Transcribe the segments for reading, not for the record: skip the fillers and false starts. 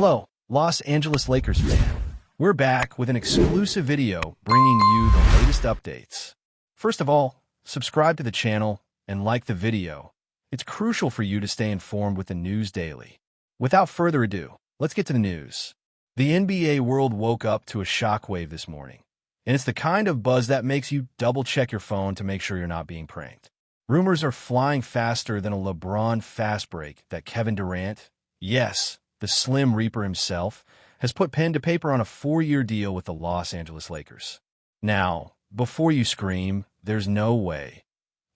Hello, Los Angeles Lakers fan. We're back with an exclusive video bringing you the latest updates. First of all, subscribe to the channel and like the video. It's crucial for you to stay informed with the news daily. Without further ado, let's get to the news. The NBA world woke up to a shockwave this morning, and it's the kind of buzz that makes you double-check your phone to make sure you're not being pranked. Rumors are flying faster than a LeBron fast break that Kevin Durant, yes, the Slim Reaper himself, has put pen to paper on a 4-year deal with the Los Angeles Lakers. Now, before you scream, there's no way.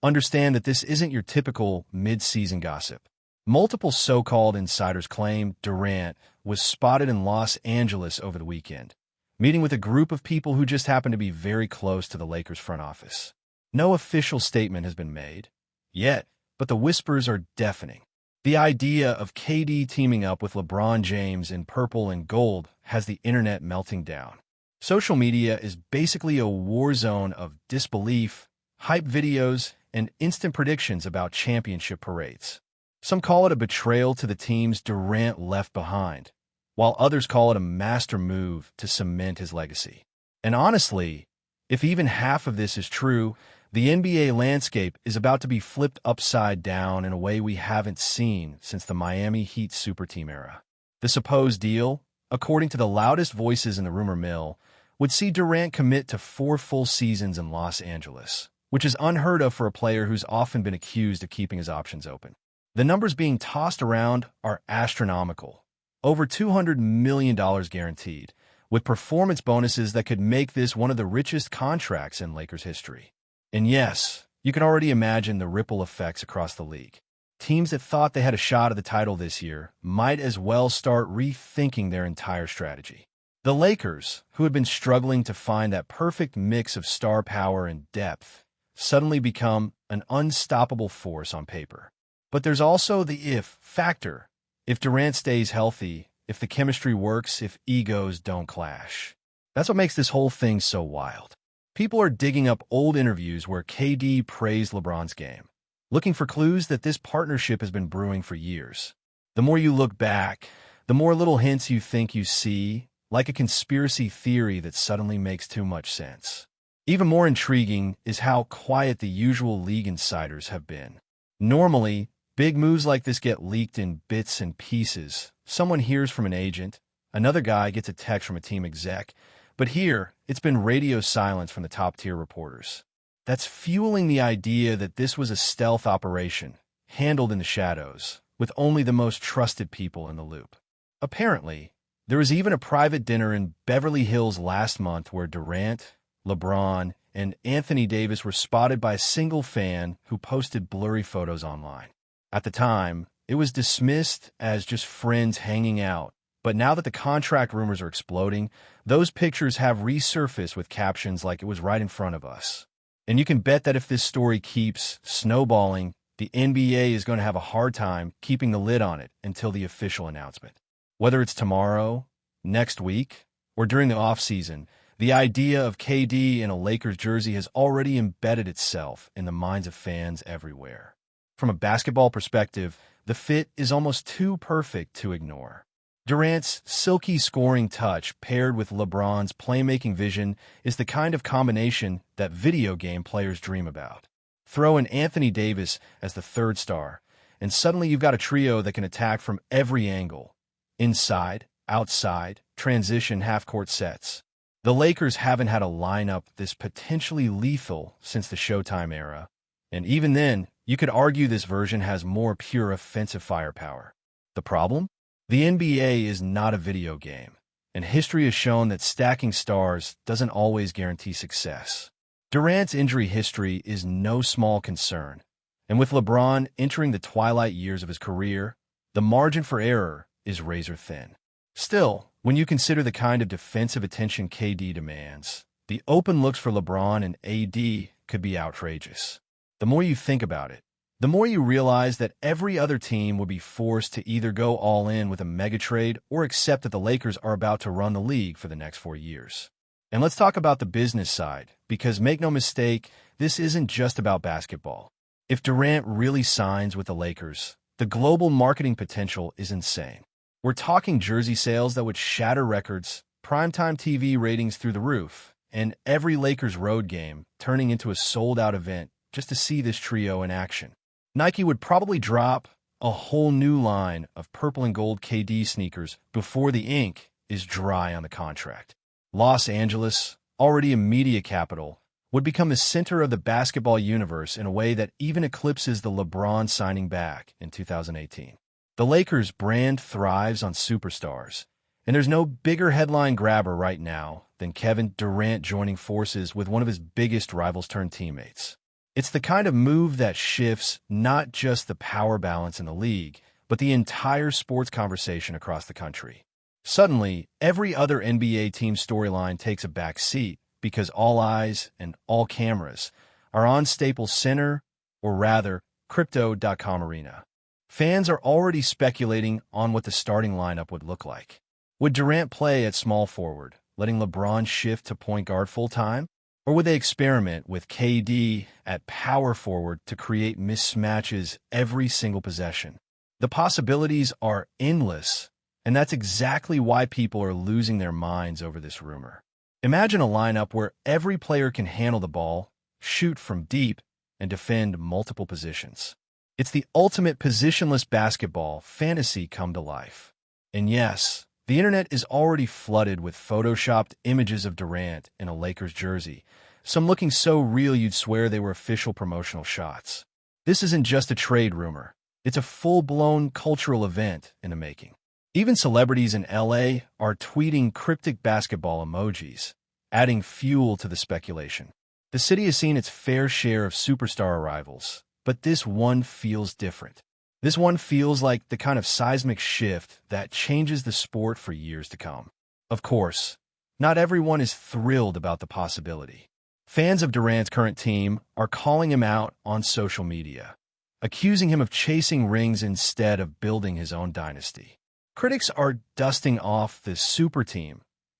Understand that this isn't your typical mid-season gossip. Multiple so-called insiders claim Durant was spotted in Los Angeles over the weekend, meeting with a group of people who just happen to be very close to the Lakers front office. No official statement has been made yet, but the whispers are deafening. The idea of KD teaming up with LeBron James in purple and gold has the internet melting down. Social media is basically a war zone of disbelief, hype videos, and instant predictions about championship parades. Some call it a betrayal to the teams Durant left behind, while others call it a master move to cement his legacy. And honestly, if even half of this is true, the NBA landscape is about to be flipped upside down in a way we haven't seen since the Miami Heat superteam era. The supposed deal, according to the loudest voices in the rumor mill, would see Durant commit to 4 full seasons in Los Angeles, which is unheard of for a player who's often been accused of keeping his options open. The numbers being tossed around are astronomical, over $200 million guaranteed, with performance bonuses that could make this one of the richest contracts in Lakers history. And yes, you can already imagine the ripple effects across the league. Teams that thought they had a shot at the title this year might as well start rethinking their entire strategy. The Lakers, who had been struggling to find that perfect mix of star power and depth, suddenly become an unstoppable force on paper. But there's also the if factor. If Durant stays healthy, if the chemistry works, if egos don't clash. That's what makes this whole thing so wild. People are digging up old interviews where KD praised LeBron's game, looking for clues that this partnership has been brewing for years. The more you look back, the more little hints you think you see, like a conspiracy theory that suddenly makes too much sense. Even more intriguing is how quiet the usual league insiders have been. Normally, big moves like this get leaked in bits and pieces. Someone hears from an agent, another guy gets a text from a team exec, but here, it's been radio silence from the top-tier reporters. That's fueling the idea that this was a stealth operation, handled in the shadows, with only the most trusted people in the loop. Apparently, there was even a private dinner in Beverly Hills last month where Durant, LeBron, and Anthony Davis were spotted by a single fan who posted blurry photos online. At the time, it was dismissed as just friends hanging out. But now that the contract rumors are exploding, those pictures have resurfaced with captions like "it was right in front of us." And you can bet that if this story keeps snowballing, the NBA is going to have a hard time keeping the lid on it until the official announcement. Whether it's tomorrow, next week, or during the offseason, the idea of KD in a Lakers jersey has already embedded itself in the minds of fans everywhere. From a basketball perspective, the fit is almost too perfect to ignore. Durant's silky scoring touch paired with LeBron's playmaking vision is the kind of combination that video game players dream about. Throw in Anthony Davis as the third star, and suddenly you've got a trio that can attack from every angle. Inside, outside, transition, half-court sets. The Lakers haven't had a lineup this potentially lethal since the Showtime era, and even then, you could argue this version has more pure offensive firepower. The problem? The NBA is not a video game, and history has shown that stacking stars doesn't always guarantee success. Durant's injury history is no small concern, and with LeBron entering the twilight years of his career, the margin for error is razor thin. Still, when you consider the kind of defensive attention KD demands, the open looks for LeBron and AD could be outrageous. The more you think about it, the more you realize that every other team would be forced to either go all in with a mega trade or accept that the Lakers are about to run the league for the next 4 years. And let's talk about the business side, because make no mistake, this isn't just about basketball. If Durant really signs with the Lakers, the global marketing potential is insane. We're talking jersey sales that would shatter records, primetime TV ratings through the roof, and every Lakers road game turning into a sold-out event just to see this trio in action. Nike would probably drop a whole new line of purple and gold KD sneakers before the ink is dry on the contract. Los Angeles, already a media capital, would become the center of the basketball universe in a way that even eclipses the LeBron signing back in 2018. The Lakers brand thrives on superstars, and there's no bigger headline grabber right now than Kevin Durant joining forces with one of his biggest rivals turned teammates. It's the kind of move that shifts not just the power balance in the league, but the entire sports conversation across the country. Suddenly, every other NBA team storyline takes a back seat because all eyes and all cameras are on Staples Center, or rather, Crypto.com Arena. Fans are already speculating on what the starting lineup would look like. Would Durant play at small forward, letting LeBron shift to point guard full-time? Or would they experiment with KD at power forward to create mismatches every single possession? The possibilities are endless, and that's exactly why people are losing their minds over this rumor. Imagine a lineup where every player can handle the ball, shoot from deep, and defend multiple positions. It's the ultimate positionless basketball fantasy come to life. And yes, the internet is already flooded with photoshopped images of Durant in a Lakers jersey, some looking so real you'd swear they were official promotional shots. This isn't just a trade rumor. It's a full-blown cultural event in the making. Even celebrities in LA are tweeting cryptic basketball emojis, adding fuel to the speculation. The city has seen its fair share of superstar arrivals, but this one feels different. This one feels like the kind of seismic shift that changes the sport for years to come. Of course, not everyone is thrilled about the possibility. Fans of Durant's current team are calling him out on social media, accusing him of chasing rings instead of building his own dynasty. Critics are dusting off the super team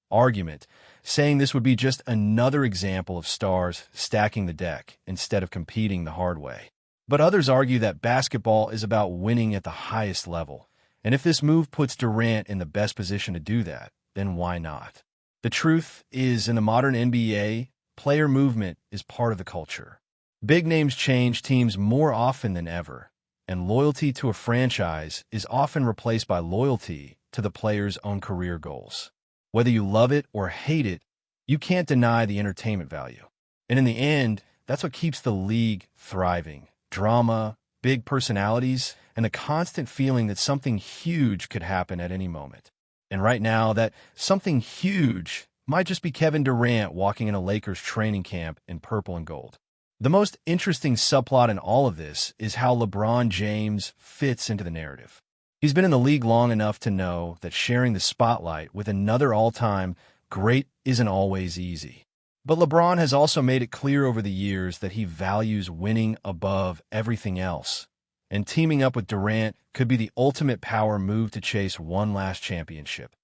argument, saying this would be just another example of stars stacking the deck instead of competing the hard way. But others argue that basketball is about winning at the highest level, and if this move puts Durant in the best position to do that, then why not? The truth is, in the modern NBA, player movement is part of the culture. Big names change teams more often than ever, and loyalty to a franchise is often replaced by loyalty to the player's own career goals. Whether you love it or hate it, you can't deny the entertainment value. And in the end, that's what keeps the league thriving. Drama, big personalities, and the constant feeling that something huge could happen at any moment. And right now, that something huge might just be Kevin Durant walking in a Lakers training camp in purple and gold. The most interesting subplot in all of this is how LeBron James fits into the narrative. He's been in the league long enough to know that sharing the spotlight with another all-time great isn't always easy. But LeBron has also made it clear over the years that he values winning above everything else, and teaming up with Durant could be the ultimate power move to chase one last championship,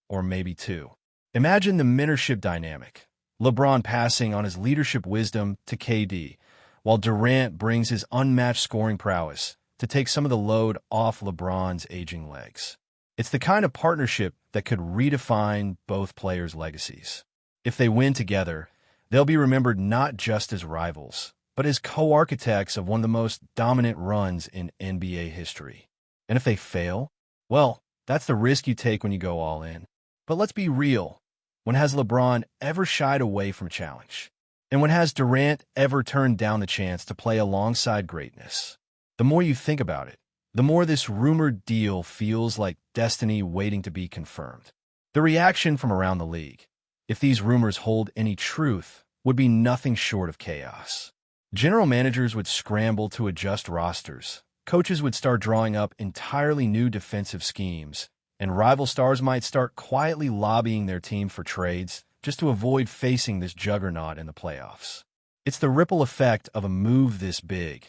or maybe two. Imagine the mentorship dynamic, LeBron passing on his leadership wisdom to KD, while Durant brings his unmatched scoring prowess to take some of the load off LeBron's aging legs. It's the kind of partnership that could redefine both players' legacies. If they win together, they'll be remembered not just as rivals, but as co-architects of one of the most dominant runs in NBA history. And if they fail, well, that's the risk you take when you go all in. But let's be real. When has LeBron ever shied away from challenge? And when has Durant ever turned down the chance to play alongside greatness? The more you think about it, the more this rumored deal feels like destiny waiting to be confirmed. The reaction from around the league, if these rumors hold any truth, would be nothing short of chaos. General managers would scramble to adjust rosters, coaches would start drawing up entirely new defensive schemes, and rival stars might start quietly lobbying their team for trades just to avoid facing this juggernaut in the playoffs. It's the ripple effect of a move this big.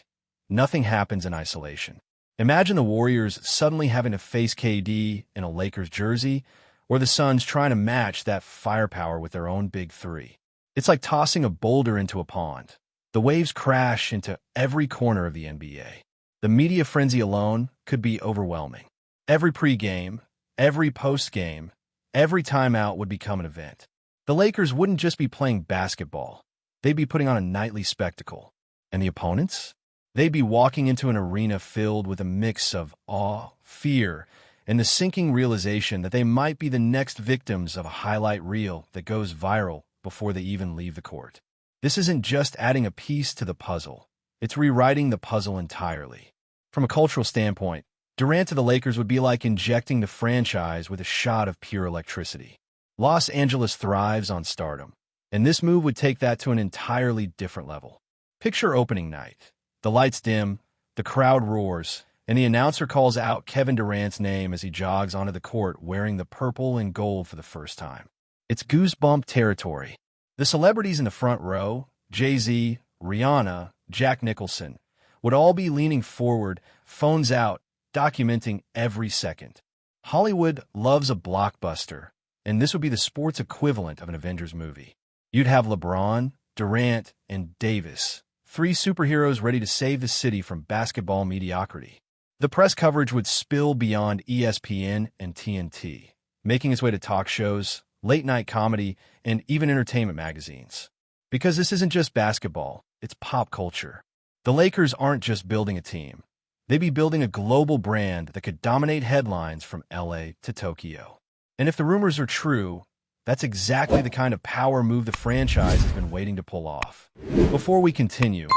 Nothing happens in isolation. Imagine the Warriors suddenly having to face KD in a Lakers jersey, or the Suns trying to match that firepower with their own big three. It's like tossing a boulder into a pond. The waves crash into every corner of the NBA. The media frenzy alone could be overwhelming. Every pregame, Every post-game, every timeout would become an event. The Lakers wouldn't just be playing basketball. They'd be putting on a nightly spectacle. And the opponents? They'd be walking into an arena filled with a mix of awe, fear, and the sinking realization that they might be the next victims of a highlight reel that goes viral before they even leave the court. This isn't just adding a piece to the puzzle. It's rewriting the puzzle entirely. From a cultural standpoint, Durant to the Lakers would be like injecting the franchise with a shot of pure electricity. Los Angeles thrives on stardom, and this move would take that to an entirely different level. Picture opening night. The lights dim, the crowd roars, and the announcer calls out Kevin Durant's name as he jogs onto the court wearing the purple and gold for the first time. It's goosebump territory. The celebrities in the front row, Jay-Z, Rihanna, Jack Nicholson, would all be leaning forward, phones out, documenting every second. Hollywood loves a blockbuster, and this would be the sports equivalent of an Avengers movie. You'd have LeBron, Durant, and Davis, three superheroes ready to save the city from basketball mediocrity. The press coverage would spill beyond ESPN and TNT, making its way to talk shows, late-night comedy, and even entertainment magazines. Because this isn't just basketball, it's pop culture. The Lakers aren't just building a team. They'd be building a global brand that could dominate headlines from LA to Tokyo. And if the rumors are true, that's exactly the kind of power move the franchise has been waiting to pull off. Before we continue,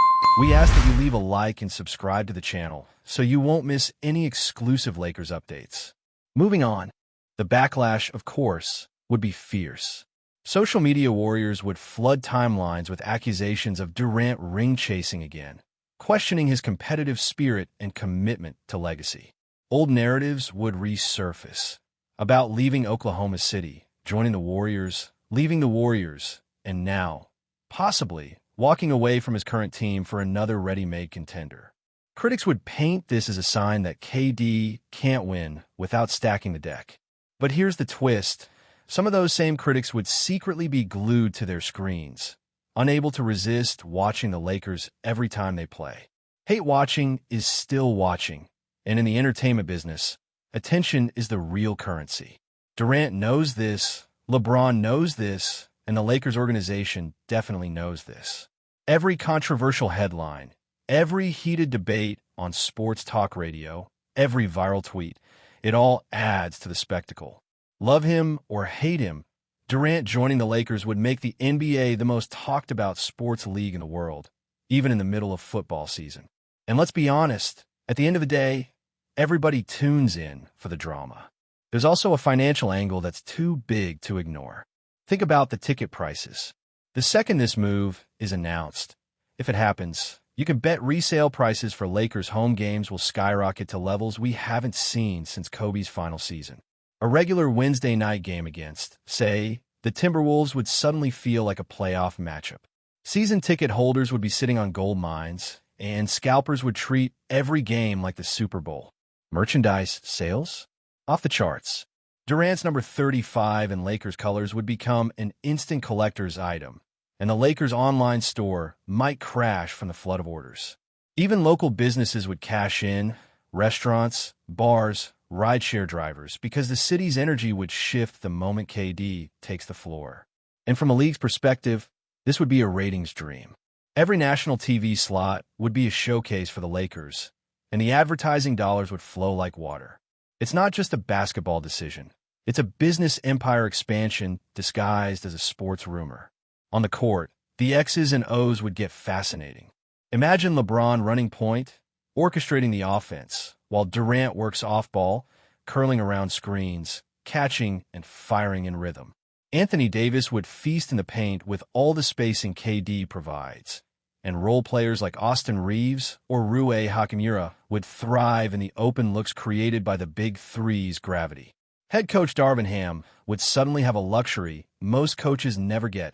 we ask that you leave a like and subscribe to the channel so you won't miss any exclusive Lakers updates. Moving on, the backlash, of course, would be fierce. Social media warriors would flood timelines with accusations of Durant ring-chasing again, questioning his competitive spirit and commitment to legacy. Old narratives would resurface about leaving Oklahoma City, joining the Warriors, leaving the Warriors, and now, possibly, walking away from his current team for another ready-made contender. Critics would paint this as a sign that KD can't win without stacking the deck. But here's the twist. Some of those same critics would secretly be glued to their screens, unable to resist watching the Lakers every time they play. Hate watching is still watching, and in the entertainment business, attention is the real currency. Durant knows this, LeBron knows this, and the Lakers organization definitely knows this. Every controversial headline, every heated debate on sports talk radio, every viral tweet, it all adds to the spectacle. Love him or hate him, Durant joining the Lakers would make the NBA the most talked about sports league in the world, even in the middle of football season. And let's be honest, at the end of the day, everybody tunes in for the drama. There's also a financial angle that's too big to ignore. Think about the ticket prices. The second this move is announced, if it happens, you can bet resale prices for Lakers home games will skyrocket to levels we haven't seen since Kobe's final season. A regular Wednesday night game against, say, the Timberwolves would suddenly feel like a playoff matchup. Season ticket holders would be sitting on gold mines, and scalpers would treat every game like the Super Bowl. Merchandise sales? Off the charts. Durant's number 35 in Lakers colors would become an instant collector's item, and the Lakers online store might crash from the flood of orders. Even local businesses would cash in, restaurants, bars, rideshare drivers, because the city's energy would shift the moment KD takes the floor. And from a league's perspective, this would be a ratings dream. Every national TV slot would be a showcase for the Lakers, and the advertising dollars would flow like water. It's not just a basketball decision. It's a business empire expansion disguised as a sports rumor. On the court, the X's and O's would get fascinating. Imagine LeBron running point, orchestrating the offense, while Durant works off-ball, curling around screens, catching and firing in rhythm. Anthony Davis would feast in the paint with all the spacing KD provides, and role players like Austin Reeves or Rui Hachimura would thrive in the open looks created by the Big Three's gravity. Head coach Darvin Ham would suddenly have a luxury most coaches never get: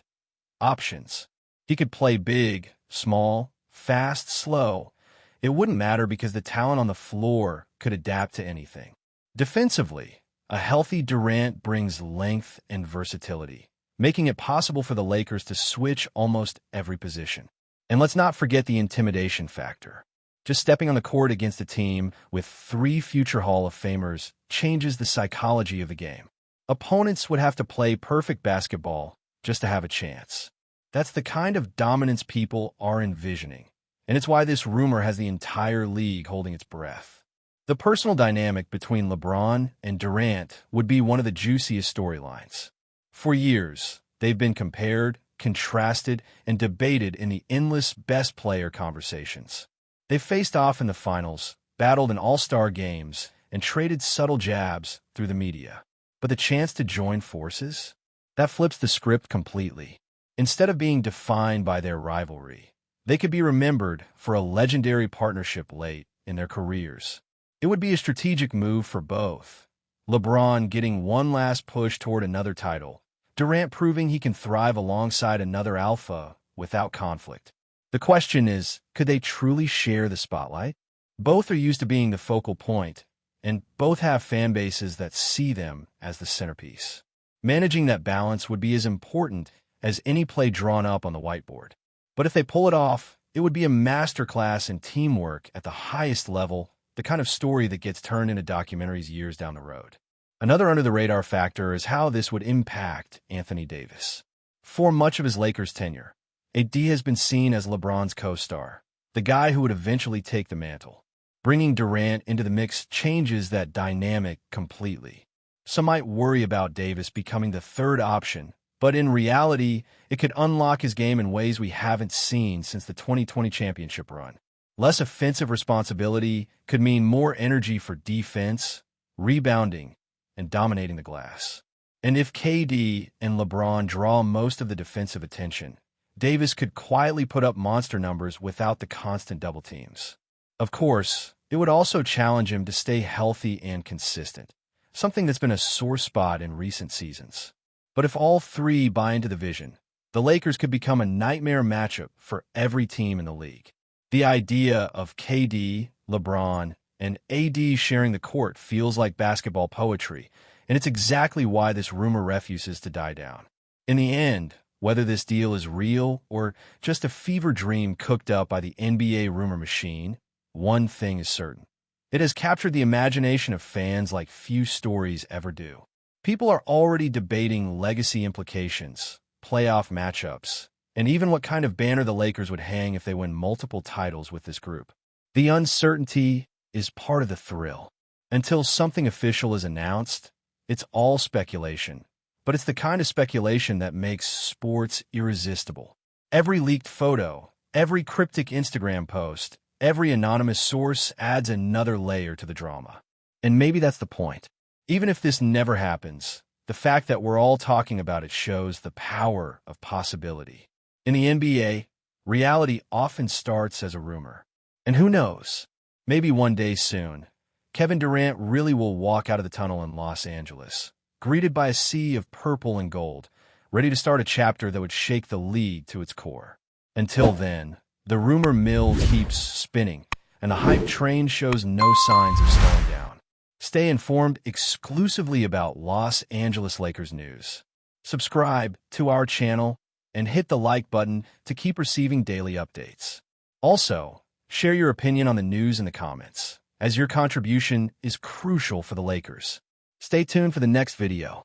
options. He could play big, small, fast, slow. It wouldn't matter because the talent on the floor could adapt to anything. Defensively, a healthy Durant brings length and versatility, making it possible for the Lakers to switch almost every position. And let's not forget the intimidation factor. Just stepping on the court against a team with 3 future Hall of Famers changes the psychology of the game. Opponents would have to play perfect basketball just to have a chance. That's the kind of dominance people are envisioning, and it's why this rumor has the entire league holding its breath. The personal dynamic between LeBron and Durant would be one of the juiciest storylines. For years, they've been compared, contrasted, and debated in the endless best player conversations. They've faced off in the finals, battled in all-star games, and traded subtle jabs through the media. But the chance to join forces? That flips the script completely. Instead of being defined by their rivalry, they could be remembered for a legendary partnership late in their careers. It would be a strategic move for both. LeBron getting one last push toward another title, Durant proving he can thrive alongside another alpha without conflict. The question is, could they truly share the spotlight? Both are used to being the focal point, and both have fan bases that see them as the centerpiece. Managing that balance would be as important as any play drawn up on the whiteboard. But if they pull it off, it would be a masterclass in teamwork at the highest level, the kind of story that gets turned into documentaries years down the road. Another under-the-radar factor is how this would impact Anthony Davis. For much of his Lakers tenure, AD has been seen as LeBron's co-star, the guy who would eventually take the mantle. Bringing Durant into the mix changes that dynamic completely. Some might worry about Davis becoming the third option, but in reality, it could unlock his game in ways we haven't seen since the 2020 championship run. Less offensive responsibility could mean more energy for defense, rebounding, and dominating the glass. And if KD and LeBron draw most of the defensive attention, Davis could quietly put up monster numbers without the constant double teams. Of course, it would also challenge him to stay healthy and consistent, something that's been a sore spot in recent seasons. But if all three buy into the vision, the Lakers could become a nightmare matchup for every team in the league. The idea of KD, LeBron, and AD sharing the court feels like basketball poetry, and it's exactly why this rumor refuses to die down. In the end, whether this deal is real or just a fever dream cooked up by the NBA rumor machine, one thing is certain. It has captured the imagination of fans like few stories ever do. People are already debating legacy implications, playoff matchups, and even what kind of banner the Lakers would hang if they win multiple titles with this group. The uncertainty is part of the thrill. Until something official is announced, it's all speculation. But it's the kind of speculation that makes sports irresistible. Every leaked photo, every cryptic Instagram post, every anonymous source adds another layer to the drama. And maybe that's the point. Even if this never happens, the fact that we're all talking about it shows the power of possibility. In the NBA, reality often starts as a rumor. And who knows, maybe one day soon, Kevin Durant really will walk out of the tunnel in Los Angeles, greeted by a sea of purple and gold, ready to start a chapter that would shake the league to its core. Until then, the rumor mill keeps spinning, and the hype train shows no signs of slowing down. Stay informed exclusively about Los Angeles Lakers news. Subscribe to our channel and hit the like button to keep receiving daily updates. Also, share your opinion on the news in the comments, as your contribution is crucial for the Lakers. Stay tuned for the next video.